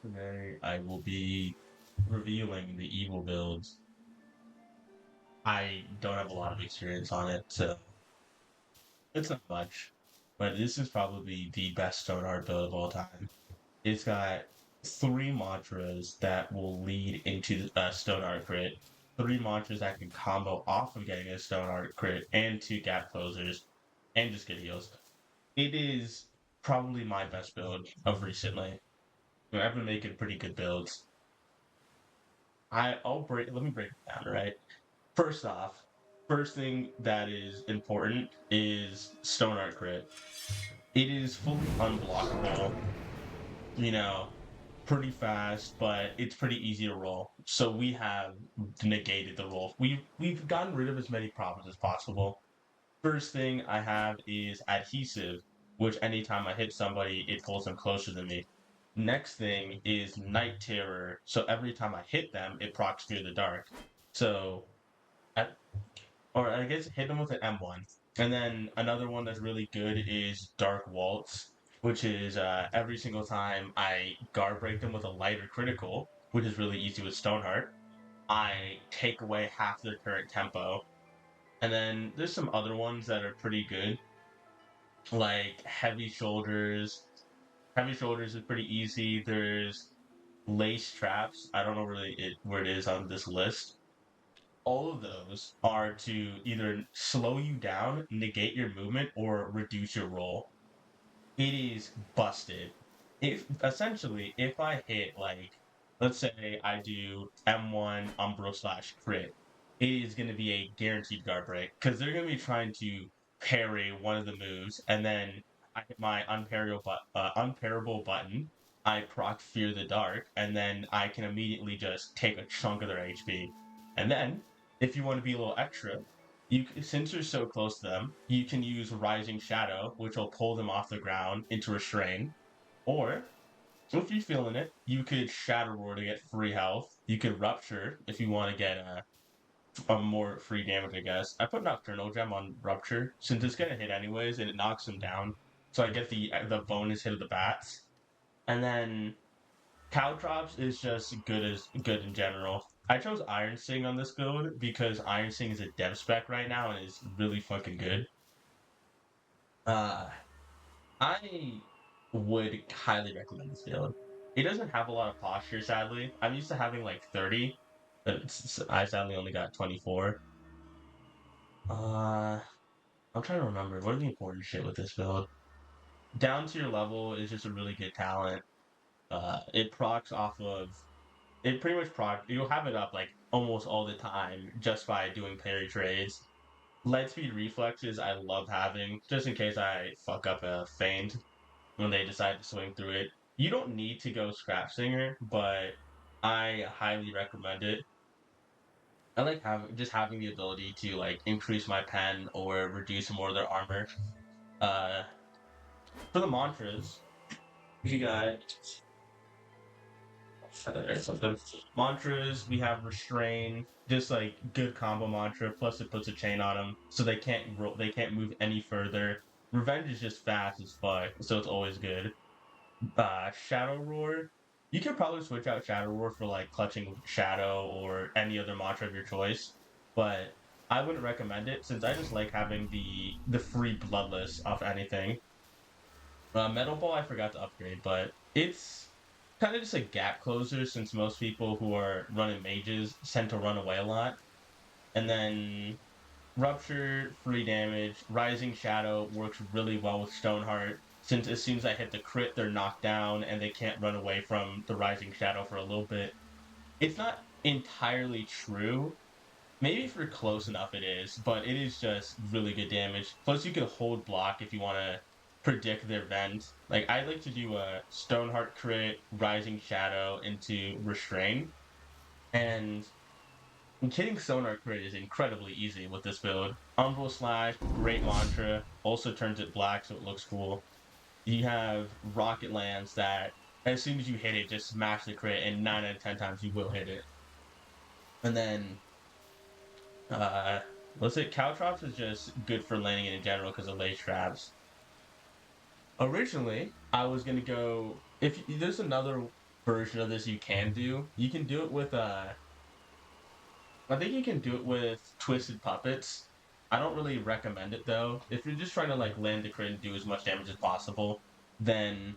Today I will be revealing the evil builds. I don't have a lot of experience on it, so it's not much. But this is probably the best Stoneheart build of all time. It's got three mantras that will lead into a Stoneheart crit, three mantras that can combo off of getting a Stoneheart crit, and two gap closers, and just get heals. It is probably my best build of recently. I've been making pretty good builds. Let me break it down, right? First off, first thing that is important is Stone Art Crit. It is fully unblockable, you know, pretty fast, but it's pretty easy to roll. So we have negated the roll. We've gotten rid of as many problems as possible. First thing I have is adhesive, which anytime I hit somebody, it pulls them closer to me. Next thing is night terror. So every time I hit them, it procs fear the dark. So at or I guess hit them with an M1. And then another one that's really good is Dark Waltz, which is every single time I guard break them with a lighter critical, which is really easy with Stoneheart, I take away half their current tempo. And then there's some other ones that are pretty good, like Heavy Shoulders. Heavy Shoulders is pretty easy. There's Lace Traps. I don't know really where it is on this list. All of those are to either slow you down, negate your movement, or reduce your roll. It is busted. If essentially, if I hit like, let's say I do M1 Umbro slash crit, it is going to be a guaranteed guard break because they're going to be trying to parry one of the moves, and then I hit my unparable button. I proc Fear the Dark, and then I can immediately just take a chunk of their HP. And then, if you want to be a little extra, since you're so close to them, you can use Rising Shadow, which will pull them off the ground into Restrain. Or if you're feeling it, you could Shadow Roar to get free health. You could Rupture if you want to get a more free damage, I guess. I put Nocturnal Gem on Rupture since it's gonna hit anyways, and it knocks them down. So I get the bonus hit of the bats, and then Caltrops is just good in general. I chose Iron Sting on this build because Iron Sting is a dev spec right now and is really fucking good. Uh, I would highly recommend this build. It doesn't have a lot of posture, sadly. I'm used to having like 30, but I sadly only got 24. Uh, I'm trying to remember what are the important shit with this build. Down to your level is just a really good talent. It procs off of it pretty much you'll have it up like almost all the time just by doing parry trades. Light speed reflexes I love having just in case I fuck up a feint when they decide to swing through it. You don't need to go Scrap Singer, but I highly recommend it. I like having the ability to like increase my pen or reduce more of their armor. Uh, for the mantras, we got something. Mantras, we have restrain, just like good combo mantra. Plus, it puts a chain on them, so they can't move any further. Revenge is just fast as fuck, so it's always good. Shadow Roar, you could probably switch out Shadow Roar for like clutching Shadow or any other mantra of your choice, but I wouldn't recommend it since I just like having the free bloodless off anything. Metal Ball, I forgot to upgrade, but it's kind of just a gap closer since most people who are running mages tend to run away a lot. And then Rupture, free damage. Rising Shadow works really well with Stoneheart since as soon as I hit the crit, they're knocked down and they can't run away from the Rising Shadow for a little bit. It's not entirely true. Maybe for close enough it is, but it is just really good damage. Plus, you can hold block if you want to predict their vent. Like, I like to do a Stoneheart crit, Rising Shadow into Restrain. And hitting Stoneheart crit is incredibly easy with this build. Umbral Slash, great mantra, also turns it black so it looks cool. You have Rocket Lands that, as soon as you hit it, just smash the crit, and 9 out of 10 times you will hit it. And then Uh, let's say Caltrops is just good for landing it in general because of lace traps. Originally, I was gonna go if there's another. version of this you can do. You can do it with I think you can do it with Twisted Puppets. I don't really recommend it though. If you're just trying to like land the crit and do as much damage as possible, then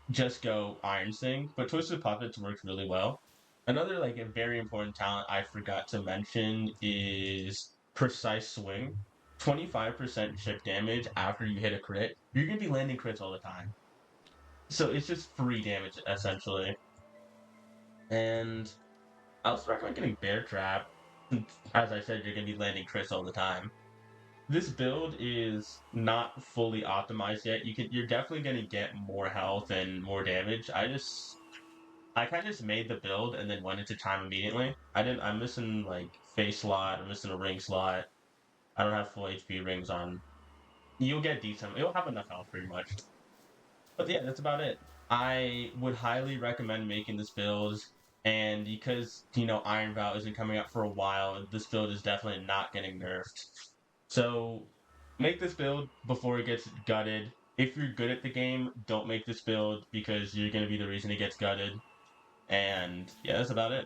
just go Iron Sting. But Twisted Puppets works really well. Another like a very important talent I forgot to mention is Precise Swing. 25% chip damage after you hit a crit. You're gonna be landing crits all the time. So it's just free damage essentially. And I also recommend getting Bear Trap. As I said, you're gonna be landing crits all the time. This build is not fully optimized yet. You're definitely gonna get more health and more damage. I kind of just made the build and then went into time immediately. I'm missing like face slot. I'm missing a ring slot. I don't have full HP rings on. You'll get decent. You'll have enough health pretty much. But yeah, that's about it. I would highly recommend making this build, and because Iron Vow isn't coming out for a while, this build is definitely not getting nerfed. So make this build before it gets gutted. If you're good at the game, don't make this build because you're gonna be the reason it gets gutted. And yeah, that's about it.